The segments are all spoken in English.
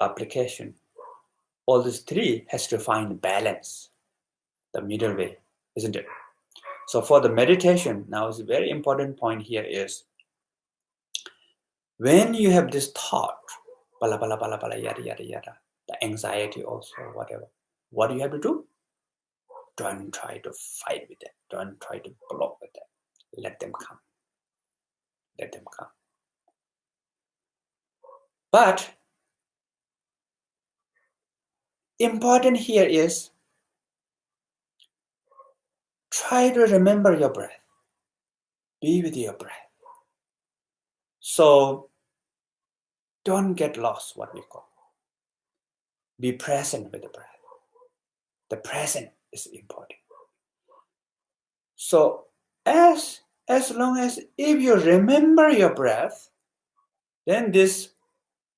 application, all these three has to find balance, the middle way, isn't it? So for the meditation, now is a very important point here is, when you have this thought, bala bala bala bala yada yada yada, the anxiety also, whatever, what do you have to do? Don't try to fight with it. Don't try to block with it. Let them come. Let them come. But important here is, try to remember your breath. Be with your breath. So don't get lost, what we call. Be present with the breath. The present is important. So as long as if you remember your breath, then this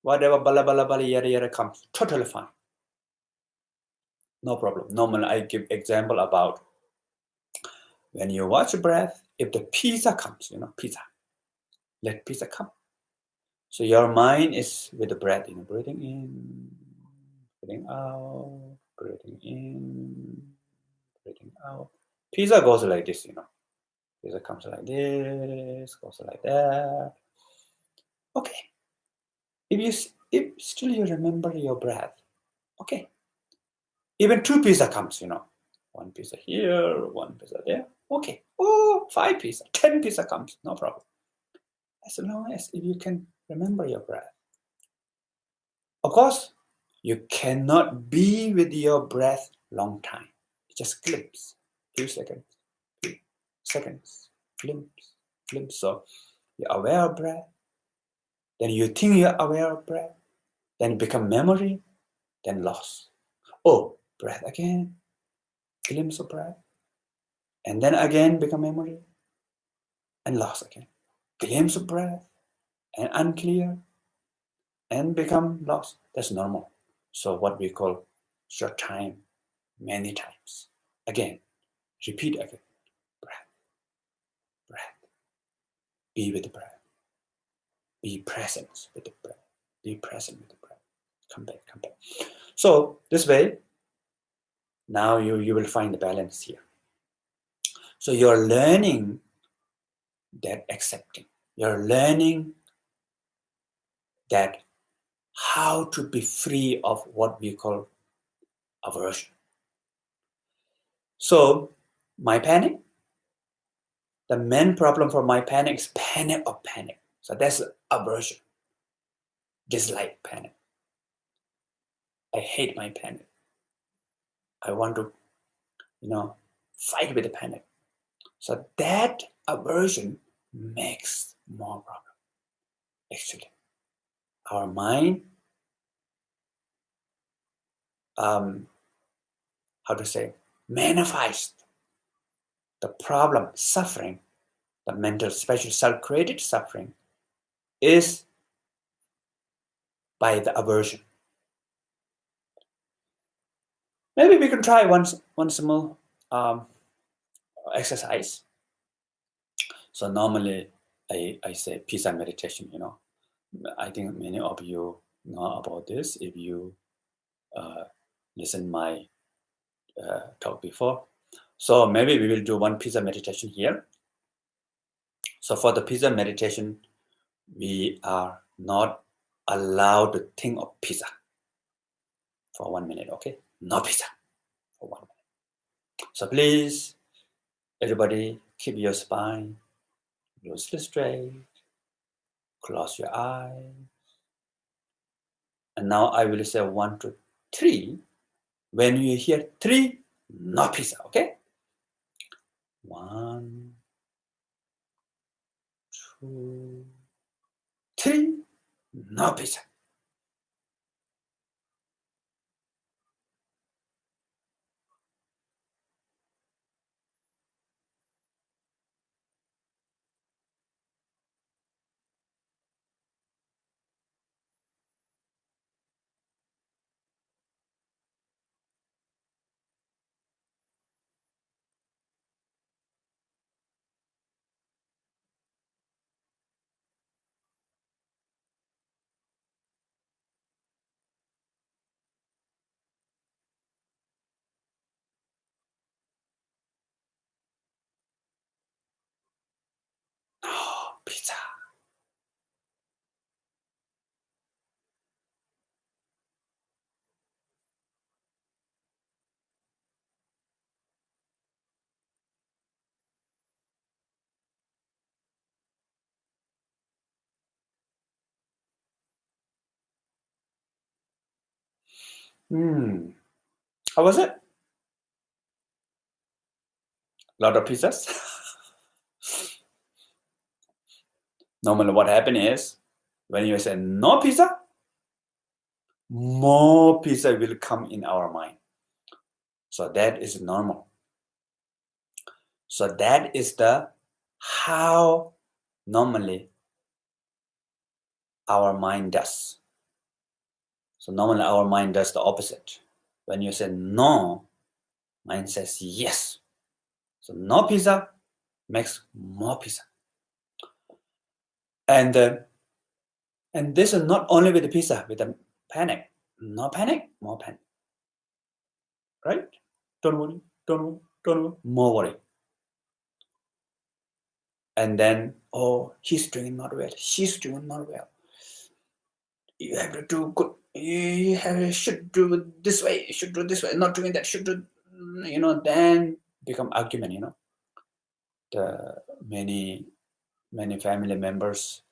whatever bala bala bala yada yada comes totally fine. No problem. Normally I give example about when you watch breath, if the pizza comes, pizza, let pizza come. So your mind is with the breath, breathing in, breathing out, breathing in, breathing out. Pizza goes like this, Pizza comes like this, goes like that. Okay. If still you remember your breath, okay. Even two pizza comes, one pizza here, one pizza there. Okay. Oh, 5 pizza, 10 pizza comes, no problem. As long as if you can remember your breath. Of course, you cannot be with your breath long time. Just glimpse, few seconds, few seconds, glimpse, glimpse. So you're aware of breath, then you think you're aware of breath, then become memory, then loss. Oh, breath again, glimpse of breath, and then again become memory, and loss again. Glimpse of breath, and unclear, and become lost. That's normal. So what we call short time, many times. Again, repeat again. Breath, breath. Be with the breath. Be present with the breath. Be present with the breath. Come back, come back. So this way, now you will find the balance here. So you're learning that accepting. You're learning that how to be free of what we call aversion. So my panic, the main problem for my panic is panic of panic. So that's aversion. Dislike panic. I hate my panic. I want to, fight with the panic. So that aversion makes more problem. Actually, our mind, manifest the problem, suffering, the mental, especially self-created suffering, is by the aversion. Maybe we can try one small exercise. So normally I say peace and meditation, I think many of you know about this if you listen my talk before. So maybe we will do one pizza meditation here. So for the pizza meditation, we are not allowed to think of pizza for 1 minute, okay? No pizza for 1 minute. So please, everybody, keep your spine loosely straight. Close your eyes. And now I will say 1, 2, 3. When you hear 3, no pizza, okay? 1, 2, 3, no pizza. pizza. How was it? Lot of pizzas? Normally what happens is, when you say no pizza, more pizza will come in our mind. So that is normal. So that is the how normally our mind does. So normally our mind does the opposite. When you say no, mind says yes. So no pizza makes more pizza. And this is not only with the pizza, with the panic. No panic, more panic. Right? Don't worry, don't worry, more worry. And then, oh, he's doing not well, she's doing not well. You have to do good. Should do this way, should do this way, not doing that, should do, then become argument, The many family members,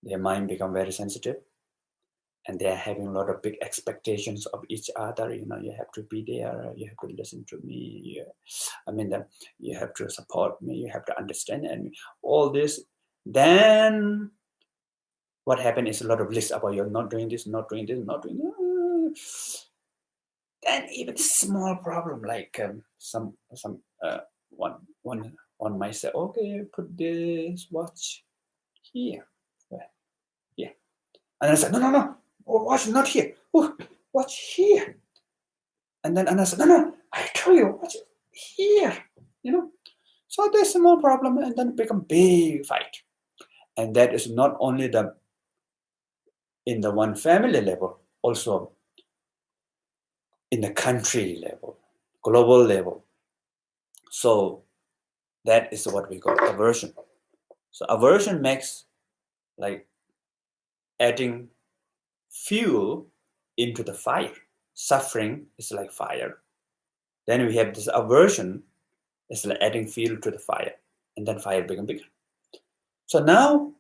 their mind become very sensitive, and they are having a lot of big expectations of each other. You have to be there, you have to listen to me, you have to support me, you have to understand, and all this. Then what happened is a lot of lists about you're not doing this, not doing this, not doing this. Then even small problem like one might say, okay, put this watch here. Yeah. And I said, no, watch not here. Oh, watch here. And then I said, no, I told you, watch here. So there's a small problem, and then become big fight. And that is not only in the one family level, also in the country level, global level. So that is what we call aversion. So aversion makes like adding fuel into the fire. Suffering is like fire. Then we have this aversion, it's like adding fuel to the fire, and then fire becomes bigger. So now,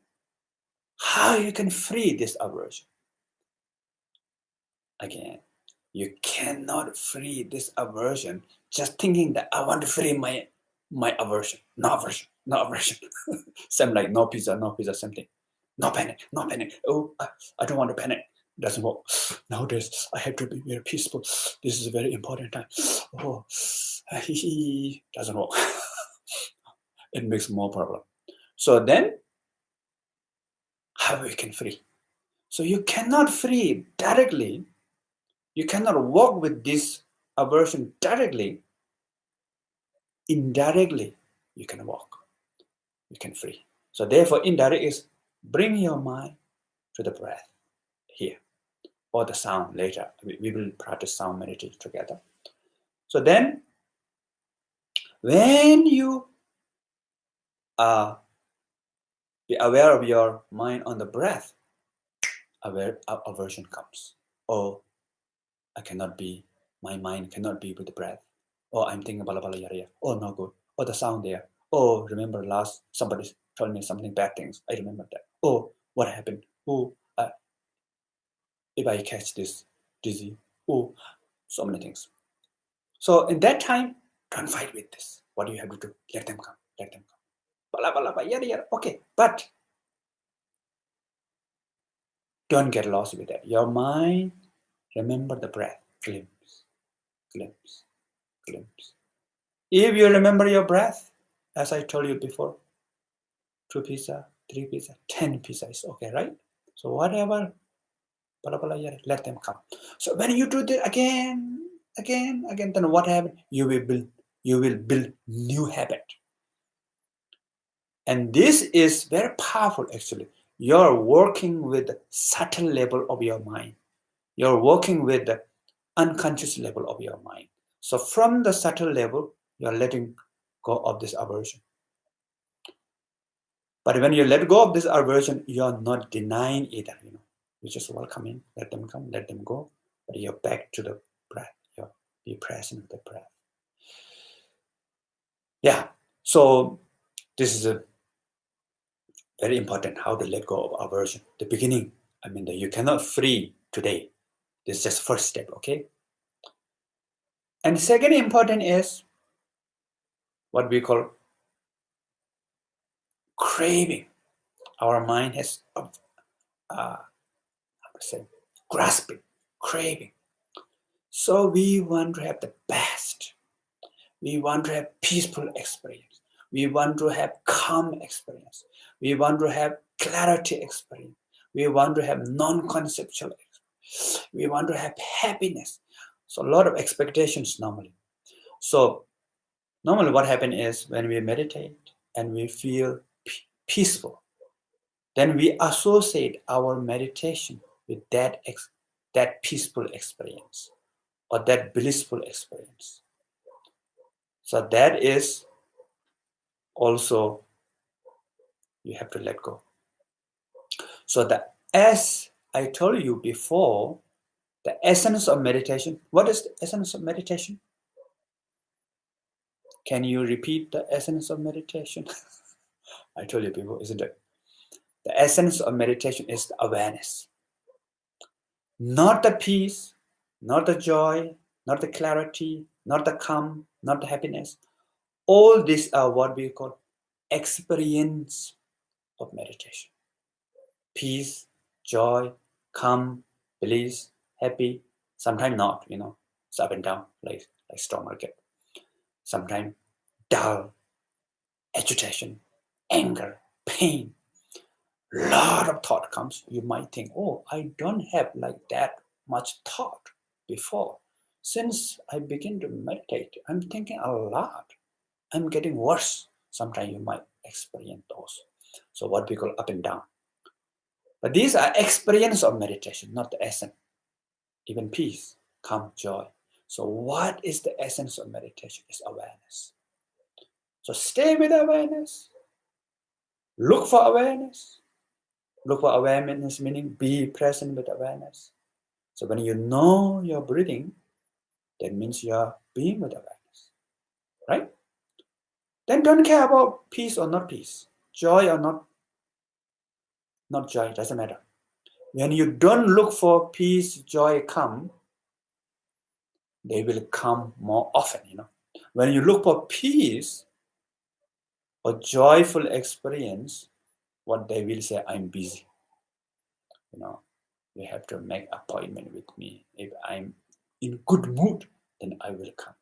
how you can free this aversion? Again, you cannot free this aversion just thinking that I want to free my aversion. No aversion, no aversion. Same like no pizza, same thing. No panic, no panic. Oh, I don't want to panic. Doesn't work. Nowadays, I have to be very peaceful. This is a very important time. Oh, doesn't work. It makes more problem. So then, how we can free? So you cannot free directly. You cannot work with this aversion directly. Indirectly, you can walk. You can free. So therefore, indirect is bring your mind to the breath here, or the sound later. We will practice sound meditation together. So then, when you be aware of your mind on the breath, aversion comes. Oh, my mind cannot be with the breath. Oh, I'm thinking bala bala yada yada. Oh, no good. Oh, the sound there. Oh, remember somebody told me something bad things. I remember that. Oh, what happened? Oh, if I catch this disease. Oh, so many things. So in that time, don't fight with this. What do you have to do? Let them come. Let them come. Bala bala bala yada yada. Okay, but don't get lost with that. Your mind, remember the breath. Glimpse, glimpse, glimpse. If you remember your breath, as I told you before, 2 pizza, 3 pizza, 10 pizza is okay, right? So whatever, blah, blah, blah, let them come. So when you do that again, then what happens? You will build new habit. And this is very powerful actually. You're working with the subtle level of your mind. You're working with the unconscious level of your mind. So from the subtle level, you're letting go of this aversion. But when you let go of this aversion, you're not denying either. You just welcome in, let them come, let them go. But you're back to the breath. Be present with the breath. Yeah. So this is a very important, how to let go of aversion. The beginning, you cannot free today. This is just first step, okay? And second important is what we call craving. Our mind has grasping, craving. So we want to have the best. We want to have peaceful experience. We want to have calm experience. We want to have clarity experience. We want to have non-conceptual experience. We want to have happiness. So a lot of expectations normally. So normally what happens is when we meditate and we feel peaceful, then we associate our meditation with that peaceful experience or that blissful experience. So that is also you have to let go. So as I told you before, the essence of meditation. What is the essence of meditation? Can you repeat the essence of meditation? I told you before, isn't it? The essence of meditation is the awareness. Not the peace, not the joy, not the clarity, not the calm, not the happiness. All these are what we call experience of meditation. Peace, joy, calm, bliss, happy, sometimes not, it's up and down, like stock market. Sometimes dull, agitation, anger, pain. Lot of thought comes. You might think, oh, I don't have like that much thought before. Since I begin to meditate, I'm thinking a lot. I'm getting worse. Sometimes you might experience those. So what we call up and down. But these are experience of meditation, not the essence. Even peace, calm, joy. So what is the essence of meditation? Is awareness. So stay with awareness. Look for awareness. Look for awareness, meaning be present with awareness. So when you know you're breathing, that means you're being with awareness, right? Then don't care about peace or not peace, joy or not joy, doesn't matter. When you don't look for peace, joy, calm, they will come more often, When you look for peace or joyful experience, what they will say, I'm busy. You have to make appointment with me. If I'm in good mood, then I will come.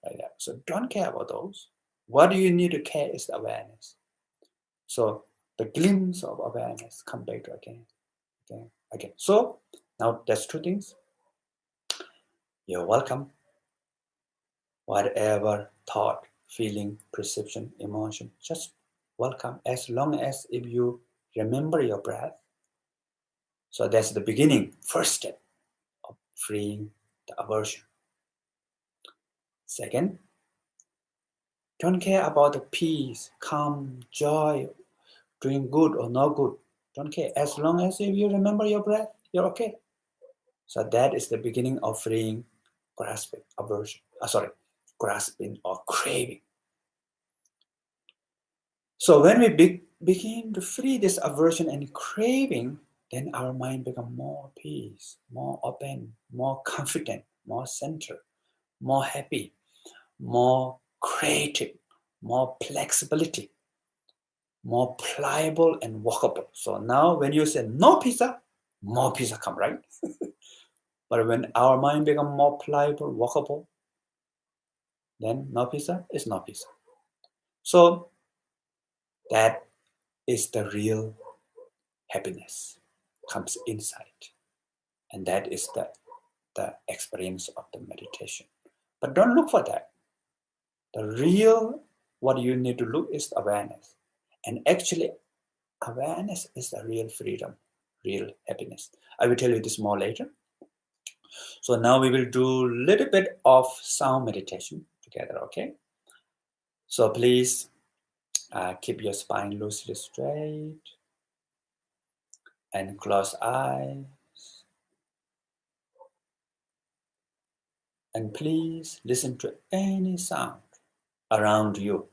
Like that. So don't care about those. What you need to care is the awareness. So the glimpse of awareness come back to again. So now there's two things. You're welcome. Whatever thought, feeling, perception, emotion, just welcome, as long as if you remember your breath. So that's the beginning, first step of freeing the aversion. Second, don't care about the peace, calm, joy, doing good or not good. Don't care. As long as if you remember your breath, you're okay. So that is the beginning of freeing grasping, grasping or craving. So when we begin to free this aversion and craving, then our mind becomes more peace, more open, more confident, more centered, more happy, more creative, more flexibility, more pliable and walkable. So now when you say no pizza, more pizza come, right? But when our mind becomes more pliable, walkable, then no pizza is no pizza. So that is the real happiness comes inside. And that is the experience of the meditation. But don't look for that. The real, what you need to look is awareness. And actually, awareness is the real freedom, real happiness. I will tell you this more later. So now we will do a little bit of sound meditation together, okay? So please Keep your spine loosely straight and close eyes. And please listen to any sound around you.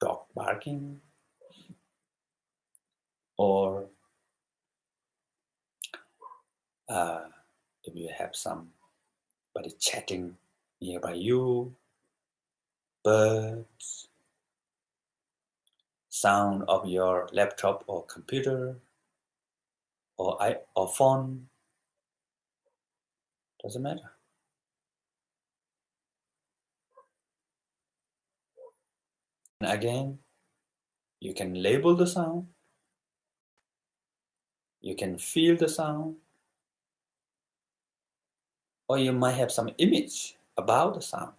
Dog barking, or if you have somebody chatting nearby you, birds, sound of your laptop or computer or phone, doesn't matter. And again, you can label the sound, you can feel the sound, or you might have some image about the sound.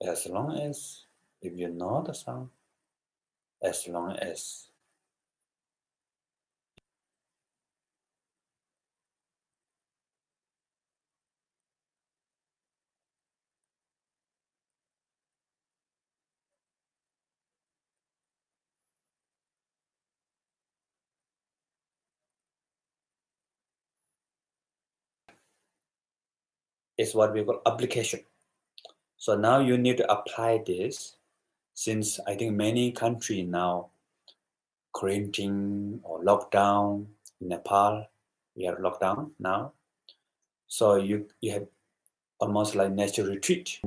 As long as if you know the sound, as long as it's what we call application. So now you need to apply this, since I think many countries now quarantine or lockdown. In Nepal, we are locked down now. So you have almost like nature retreat.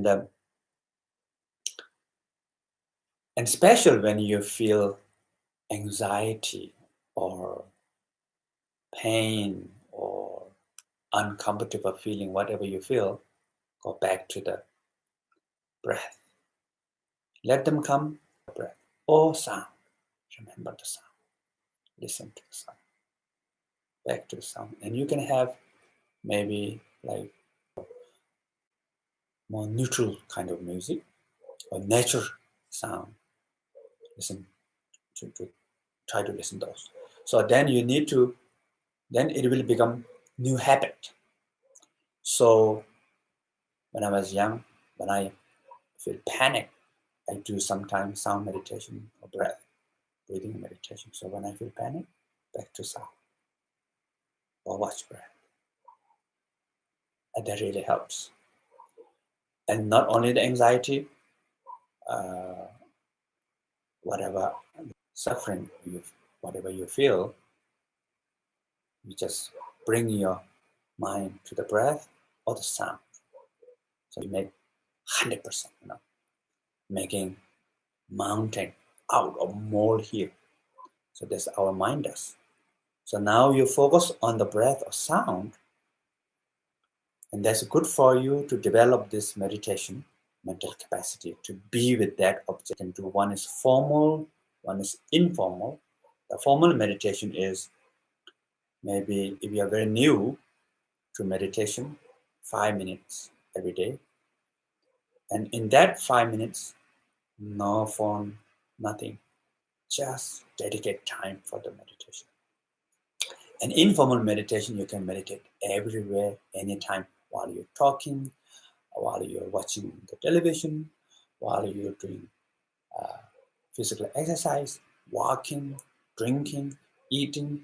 And special when you feel anxiety or pain or uncomfortable feeling, whatever you feel, go back to the breath. Let them come, breath or sound. Remember the sound. Listen to the sound. Back to the sound. And you can have maybe like more neutral kind of music or nature sound. Listen to try to listen to those. So then you need to, then it will become new habit. So when I was young, when I feel panic, I do sometimes sound meditation or breathing meditation. So when I feel panic, back to sound or watch breath. And that really helps. And not only the anxiety, whatever suffering, whatever you feel, you just bring your mind to the breath or the sound. So you make 100%, making mountain out of molehill. So that's our mind does. So now you focus on the breath or sound, and that's good for you to develop this meditation mental capacity to be with that object. And do one is formal, one is informal. The formal meditation is maybe if you are very new to meditation, 5 minutes every day. And in that 5 minutes, no phone, nothing. Just dedicate time for the meditation. And informal meditation, you can meditate everywhere, anytime, while you're talking, while you're watching the television, while you're doing physical exercise, walking, drinking, eating,